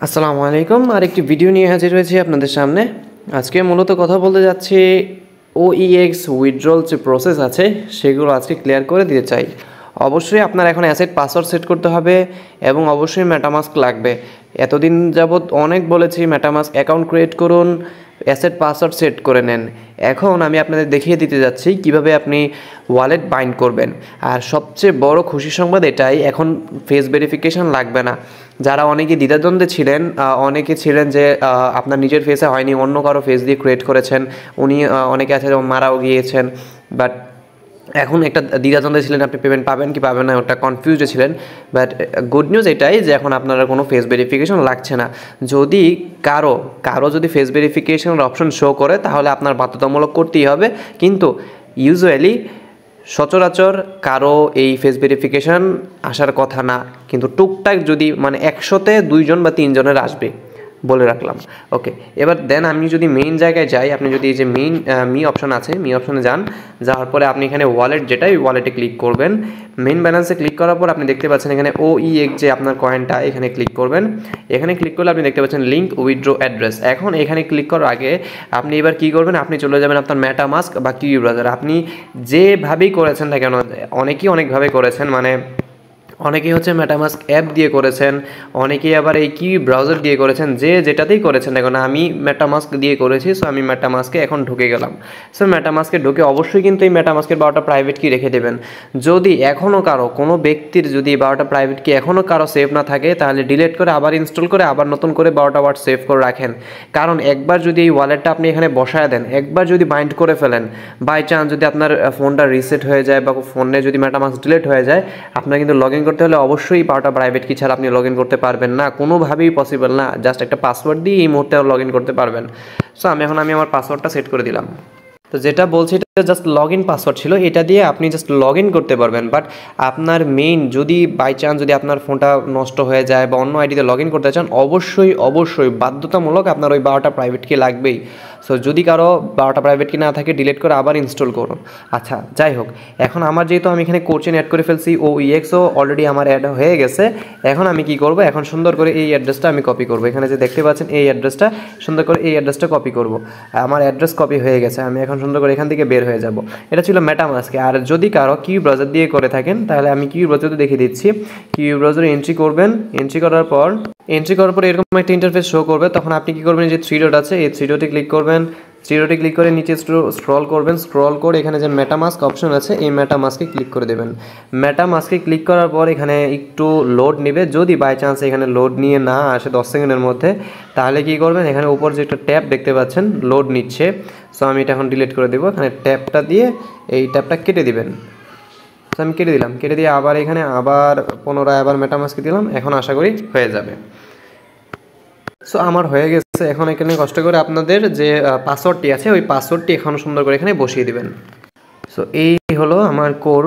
আসসালামু আলাইকুম। আরেকটি ভিডিও নিয়ে হাজির হয়েছি আপনাদের সামনে। আজকে মূলত কথা বলতে যাচ্ছি OEX উইথড্রল যে প্রসেস আছে সেগুলো আজকে ক্লিয়ার করে দিতে চাই। অবশ্যই আপনার এখন অ্যাসেট পাসওয়ার্ড সেট করতে হবে এবং অবশ্যই মেটামাস্ক লাগবে। এতদিন যাবৎ অনেক বলেছি মেটামাস্ক অ্যাকাউন্ট ক্রিয়েট করুন, অ্যাসেট পাসওয়ার্ড সেট করে নেন। এখন আমি আপনাদের দেখিয়ে দিতে যাচ্ছি কিভাবে আপনি ওয়ালেট বাইন্ড করবেন। আর সবচেয়ে বড় খুশির সংবাদ এটাই, এখন ফেস ভেরিফিকেশন লাগবে না। যারা অনেকে দ্বিধাদ্বন্দ্বে ছিলেন, অনেকে ছিলেন যে আপনার নিজের ফেসে হয়নি, অন্য কারো ফেস দিয়ে ক্রিয়েট করেছেন, উনি অনেকে আছে মারাও গিয়েছেন, বাট এখন একটা দ্বিধাদ্বন্দ্বে ছিলেন আপনি পেমেন্ট পাবেন কি পাবেন না, ওটা কনফিউজে ছিলেন। বাট গুড নিউজ এটাই যে এখন আপনারা কোনো ফেস ভেরিফিকেশন লাগছে না। যদি কারো যদি ফেস ভেরিফিকেশনের অপশন শো করে তাহলে আপনার বাধ্যতামূলক করতেই হবে, কিন্তু ইউজুয়ালি সচরাচর কারো এই ফেস ভেরিফিকেশান আসার কথা না, কিন্তু টুকটাক যদি মানে 100-তে 2 জন বা 3 জনের আসবে বলে রাখলাম। ওকে, এবার দেন আমি যদি মেইন জায়গায় যাই, আপনি যদি এই যে মি অপশন আছে, মি অপশনে যাওয়ার পরে আপনি এখানে ওয়ালেট, যেটা ওই ওয়ালেটে ক্লিক করবেন। মেইন ব্যালেন্সে ক্লিক করার পর আপনি দেখতে পাচ্ছেন এখানে OEX যে আপনার কয়েনটা, এখানে ক্লিক করবেন। এখানে ক্লিক করলে আপনি দেখতে পাচ্ছেন লিঙ্ক উইথড্র অ্যাড্রেস। এখন এখানে ক্লিক করার আগে আপনি এবার কী করবেন, আপনি চলে যাবেন আপনার মেটামাস্ক বা কিউ ব্রাউজার। আপনি যেভাবেই করেছেন না কেন, অনেকেই অনেকভাবে করেছেন, মানে অনেকেই হচ্ছে মেটামাস্ক অ্যাপ দিয়ে করেছেন, অনেকেই আবার এই কি ব্রাউজার দিয়ে করেছেন, যে যেটাতেই করেছেন এখন আমি মেটামাস্ক দিয়ে করেছি। সো আমি মেটামাস্কে এখন ঢুকে গেলাম। সো মেটামাস্কে ঢুকে অবশ্যই কিন্তু এই মেটামাস্কের 12টা প্রাইভেট কি রেখে দেবেন। যদি এখনও কোনো ব্যক্তির যদি 12টা প্রাইভেট কি এখনও কারো সেভ না থাকে, তাহলে ডিলিট করে আবার ইনস্টল করে আবার নতুন করে 12টা ওয়ার্ড সেভ করে রাখেন। কারণ একবার যদি এই ওয়ালেটটা আপনি এখানে বসায় দেন, একবার যদি বাইন্ড করে ফেলেন, বাই চান্স যদি আপনার ফোনটা রিসেট হয়ে যায় বা ফোনে যদি মেটামাস্ক ডিলিট হয়ে যায়, আপনার কিন্তু লগ ইন করতে হলে অবশ্যই 12টা প্রাইভেট কি ছাড়া আপনি লগ ইন করতে পারবেন না, কোনোভাবেই পসিবল না। জাস্ট একটা পাসওয়ার্ড দিয়ে এই মুহূর্তে লগ ইন করতে পারবেন। সো আমি আমার পাসওয়ার্ডটা সেট করে দিলাম। তো যেটা বলছি এটা জাস্ট লগ ইন পাসওয়ার্ড ছিল, এটা দিয়ে আপনি জাস্ট লগ ইন করতে পারবেন। বাট আপনার মেইন যদি বাই চান্স যদি আপনার ফোনটা নষ্ট হয়ে যায় বা অন্য আইডিতে লগ ইন করতে চান, অবশ্যই বাধ্যতামূলক আপনার ওই 12টা প্রাইভেট কি লাগবেই। সো যদি কারো 12টা প্রাইভেট কি না থাকে, ডিলিট করে আবার ইনস্টল করুন। আচ্ছা, যাই হোক, এখন আমার যেহেতু আমি এখানে কোড চেইন অ্যাড করে ফেলছি, OEXও অলরেডি আমার অ্যাড হয়ে গেছে। এখন আমি কি করব, এখন সুন্দর করে এই অ্যাড্রেসটা আমি কপি করব। এখানে যে দেখতে পাচ্ছেন এই অ্যাড্রেসটা, সুন্দর করে এই অ্যাড্রেসটা কপি করব। আমার অ্যাড্রেস কপি হয়ে গেছে, আমি এখন সুন্দর করে এখান থেকে বের হয়ে যাব। এটা ছিল মেটামাস্কে। আর যদি কারো কিউ ব্রাউজার দিয়ে করে থাকেন, তাহলে আমি কিউ ব্রাউজারতে দেখিয়ে দিচ্ছি। কিউ ব্রাউজারে এন্ট্রি করবেন, এন্ট্রি করার পর এরকম একটা ইন্টারফেস শো করবে। তখন আপনি কি করবেন, যে 3 ডট আছে, এই 3 ডটে ক্লিক করবেন। 3 ডটে ক্লিক করে নিচে স্ক্রল করবেন, স্ক্রল করে এখানে যে মেটামাস্ক অপশন আছে, এই মেটামাস্কে ক্লিক করে দেবেন। মেটামাস্কে ক্লিক করার পর এখানে একটু লোড নেবে। যদি বাই চান্স এখানে লোড নিয়ে না আসে 10 সেকেন্ডের মধ্যে, তাহলে কি করবেন, এখানে উপর যে একটা ট্যাব দেখতে পাচ্ছেন লোড নিচ্ছে। সো আমি এটা এখন ডিলিট করে দেবো। এখানে ট্যাবটা দিয়ে এই ট্যাবটা কেটে দিবেন। সো আমি কেটে দিলাম, কেটে দিয়ে এখানে পুনরায় মেটামাস্কে দিলাম। এখন আশা করি হয়ে যাবে। সো আমার হয়ে গেছে। এখন এখানে কষ্ট করে আপনাদের যে পাসওয়ার্ডটি আছে, ওই পাসওয়ার্ডটি এখন সুন্দর করে এখানে বসিয়ে দিবেন। সো এই হলো আমার কোর।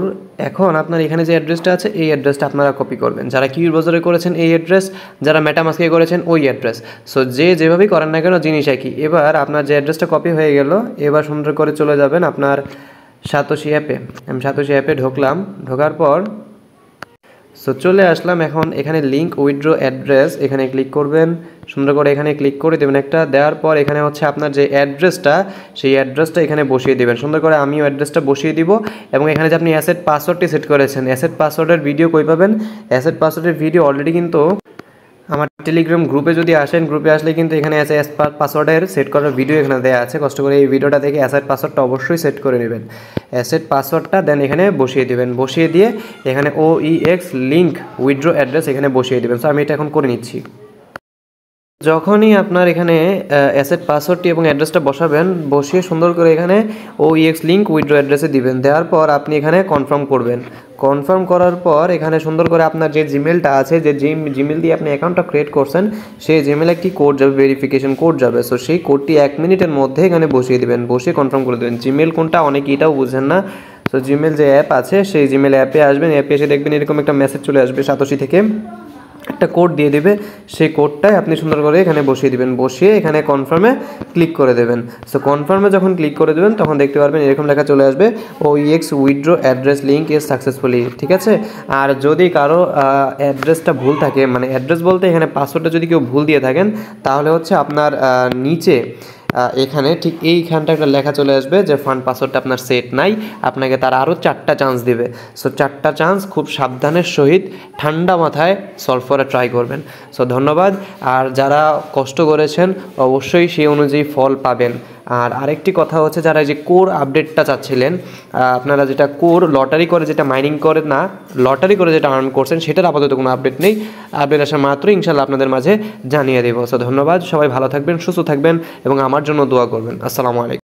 এখন আপনার এখানে যে অ্যাড্রেসটা আছে, এই অ্যাড্রেসটা আপনারা কপি করবেন। যারা কিউ ব্রাউজারে করেছেন এই অ্যাড্রেস, যারা মেটামাস্কে করেছেন ওই অ্যাড্রেস। সো যেভাবেই করেন না কেন জিনিস একই। এবার আপনার যে অ্যাড্রেসটা কপি হয়ে গেল, এবার সুন্দর করে চলে যাবেন আপনার সাতোশি অ্যাপে। আমি সাতোশি অ্যাপে ঢুকলাম, ঢোকার পর সো চলে আসলাম। এখন এখানে লিঙ্ক উইথড্র অ্যাড্রেস, এখানে ক্লিক করবেন, সুন্দর করে এখানে ক্লিক করে দেবেন একটা। দেওয়ার পর এখানে হচ্ছে আপনার যে অ্যাড্রেসটা, সেই অ্যাড্রেসটা এখানে বসিয়ে দেবেন। সুন্দর করে আমিও অ্যাড্রেসটা বসিয়ে দিব। এবং এখানে যে আপনি অ্যাসেট পাসওয়ার্ডটি সেট করেছেন, অ্যাসেট পাসওয়ার্ডের ভিডিও কই পাবেন? অ্যাসেট পাসওয়ার্ডের ভিডিও অলরেডি কিন্তু আমার টেলিগ্রাম গ্রুপে যদি আসেন, গ্রুপে আসলে কিন্তু এখানে পাসওয়ার্ডের সেট করার ভিডিও এখানে দেওয়া আছে। কষ্ট করে এই ভিডিওটা দেখে অ্যাসেট পাসওয়ার্ডটা অবশ্যই সেট করে নেবেন। অ্যাসেট পাসওয়ার্ডটা দেন এখানে বসিয়ে দেবেন। বসিয়ে দিয়ে এখানে OEX লিঙ্ক উইথড্র অ্যাড্রেস এখানে বসিয়ে দেবেন। সো আমি এটা এখন করে নিচ্ছি। যখনই আপনার এখানে অ্যাসেট পাসওয়ার্ডটি এবং অ্যাড্রেসটা বসাবেন, বসিয়ে সুন্দর করে এখানে OEX লিঙ্ক উইথড্র অ্যাড্রেসে দিবেন। দেওয়ার পর আপনি এখানে কনফার্ম করবেন। কনফার্ম করার পর এখানে সুন্দর করে আপনার যে জিমেলটা আছে, যে জিমেল দিয়ে আপনি অ্যাকাউন্টটা ক্রিয়েট করছেন, সেই জিমেলে একটি কোড যাবে, ভেরিফিকেশন কোড যাবে। সো সেই কোডটি 1 মিনিটের মধ্যে এখানে বসিয়ে দেবেন। বসিয়ে কনফার্ম করে দেবেন। জিমেল কোনটা অনেকে এটাও বুঝেন না। সো জিমেল যে অ্যাপ আছে, সেই জিমেল অ্যাপে আসবেন। অ্যাপে এসে দেখবেন এরকম একটা মেসেজ চলে আসবে সাতোশি থেকে। একটা কোড দিয়ে দিবে, সেই কোডটাই আপনি সুন্দর করে এখানে বসিয়ে দিবেন, বসিয়ে এখানে কনফার্মে ক্লিক করে দেবেন। সো কনফার্মে যখন ক্লিক করে দেবেন তখন দেখতে পারবেন এরকম লেখা চলে আসবে OEX withdraw address link is successfully, ঠিক আছে। আর যদি কারো অ্যাড্রেসটা ভুল থাকে, মানে অ্যাড্রেস বলতে এখানে পাসওয়ার্ডটা যদি কেউ ভুল দিয়ে থাকেন, তাহলে হচ্ছে আপনার নিচে এখানে ঠিক এইখানটা একটা লেখা চলে আসবে যে ফান্ড পাসওয়ার্ডটা আপনার সেট নাই, আপনাকে তারা আরও 4টা চান্স দিবে। সো 4টা চান্স খুব সাবধানের সহিত ঠান্ডা মাথায় সলভ করে ট্রাই করবেন। সো ধন্যবাদ। আর যারা কষ্ট করেছেন অবশ্যই সেই অনুযায়ী ফল পাবেন। আর আরেকটি কথা হচ্ছে, যারা এই যে কোর আপডেটটা চাচ্ছিলেন, আপনারা যেটা কোর লটারি করে যেটা মাইনিং করে না, লটারি করে যেটা আর্ন করছেন, সেটার আপাতত কোনো আপডেট নেই। আপডেট আসা মাত্রই ইনশাল্লাহ আপনাদের মাঝে জানিয়ে দেবো। সো ধন্যবাদ, সবাই ভালো থাকবেন, সুস্থ থাকবেন এবং আমার জন্য দোয়া করবেন। আসসালামু আলাইকুম।